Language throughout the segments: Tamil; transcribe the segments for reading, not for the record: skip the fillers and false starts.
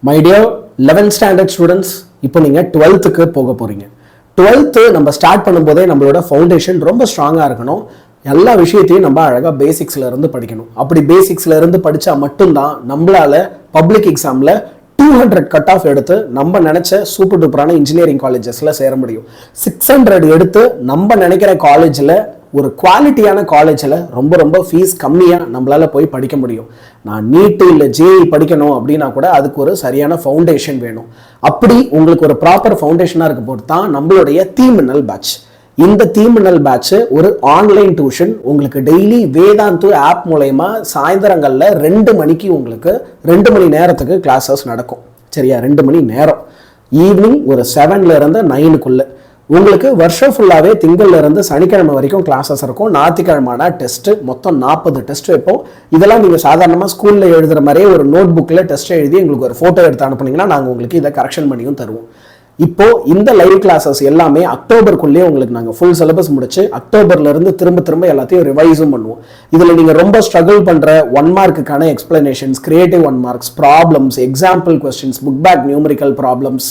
My dear 11th standard students, இப்போ நீங்கள் 12th போக போகிறீங்க. 12th நம்ம ஸ்டார்ட் பண்ணும்போதே நம்மளோட ஃபவுண்டேஷன் ரொம்ப ஸ்ட்ராங்காக இருக்கணும். எல்லா விஷயத்தையும் நம்ம அழகாக பேசிக்ஸ்லேருந்து படிக்கணும். அப்படி பேசிக்ஸ்லேருந்து படித்தா மட்டும்தான் நம்மளால பப்ளிக் எக்ஸாமில் 200 கட் ஆஃப் எடுத்து நம்ம நினச்ச சூப்பர் டூப்பரான இன்ஜினியரிங் காலேஜஸில் சேர முடியும். 600 எடுத்து நம்ம நினைக்கிற காலேஜில் ஒரு குவாலிட்டியான காலேஜில் ரொம்ப ரொம்ப ஃபீஸ் கம்மியாக நம்மளால போய் படிக்க முடியும். நான் நீட்டு இல்லை ஜேஇ படிக்கணும் அப்படின்னா கூட அதுக்கு ஒரு சரியான ஃபவுண்டேஷன் வேணும். அப்படி உங்களுக்கு ஒரு ப்ராப்பர் ஃபவுண்டேஷனாக இருக்க போது தான் நம்மளுடைய தீமின்னல் பேட்ச். இந்த தீமின்னல் பேட்ச் ஒரு ஆன்லைன் டியூஷன். உங்களுக்கு டெய்லி வேதாந்து ஆப் மூலயமா சாயந்தரங்களில் 2 மணிக்கு உங்களுக்கு 2 மணி நேரத்துக்கு கிளாஸஸ் நடக்கும். சரியா? 2 மணி நேரம். ஈவினிங் ஒரு 7ல இருந்து 9க்குள்ள உங்களுக்கு வருஷம் ஃபுல்லாகவே திங்கள்ல இருந்து சனிக்கிழமை வரைக்கும் கிளாஸஸ் இருக்கும். ஞாயிற்றுக்கிழமைனா டெஸ்ட்டு, மொத்தம் 40 டெஸ்ட் வைப்போம். இதெல்லாம் நீங்கள் சாதாரணமாக ஸ்கூலில் எழுதுகிற மாதிரியே ஒரு நோட் புக்கில் டெஸ்ட் எழுதி எங்களுக்கு ஒரு ஃபோட்டோ எடுத்து அனுப்புனீங்கன்னா நாங்கள் உங்களுக்கு இதை கரெக்ஷன் பண்ணியும் தருவோம். இப்போ இந்த லைவ் கிளாஸஸ் எல்லாமே அக்டோபருக்குள்ளேயே உங்களுக்கு நாங்கள் ஃபுல் சிலபஸ் முடிச்சு அக்டோபர்லேருந்து திரும்ப எல்லாத்தையும் ரிவைஸும் பண்ணுவோம். இதில் நீங்கள் ரொம்ப ஸ்ட்ரகிள் பண்ணுற 1 மார்க்குக்கான explanations, creative 1 marks, problems, example questions, book back numerical problems,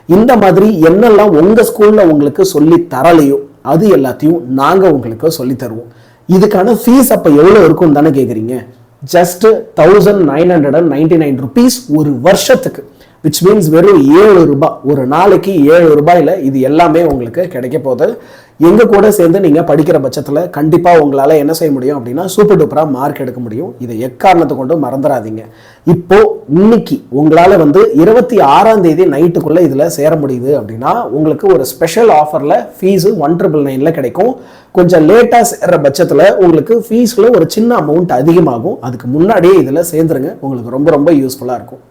இந்த மாதிரி என்னெல்லாம் உங்கள் ஸ்கூலில் உங்களுக்கு சொல்லி தரலையோ அது எல்லாத்தையும் நாங்கள் உங்களுக்கு சொல்லி தருவோம். இதுக்கான ஃபீஸ் அப்போ எவ்வளோ இருக்கும் தானே கேட்குறீங்க? ஜஸ்ட் 1999 rupees ஒரு வருஷத்துக்கு. விச் மீன்ஸ் வெறும் 7 ரூபாய். ஒரு நாளைக்கு 7 ரூபாயில் இது எல்லாமே உங்களுக்கு கிடைக்க போகுது. எங்கள் கூட சேர்ந்து நீங்கள் படிக்கிற பட்சத்தில் கண்டிப்பாக உங்களால் என்ன செய்ய முடியும் அப்படின்னா சூப்பர் டூப்பராக மார்க் எடுக்க முடியும். இதை எக்காரணத்தை கொண்டு மறந்துடாதீங்க. இப்போ இன்னைக்கு உங்களால் 26ஆம் தேதி நைட்டுக்குள்ளே இதில் சேர முடியுது அப்படின்னா உங்களுக்கு ஒரு ஸ்பெஷல் ஆஃபரில் ஃபீஸு 1999 கிடைக்கும். கொஞ்சம் லேட்டாக சேர்ற பட்சத்தில் உங்களுக்கு ஃபீஸில் ஒரு சின்ன அமௌண்ட் அதிகமாகும். அதுக்கு முன்னாடியே இதில் சேர்ந்துருங்க. உங்களுக்கு ரொம்ப ரொம்ப யூஸ்ஃபுல்லாக இருக்கும்.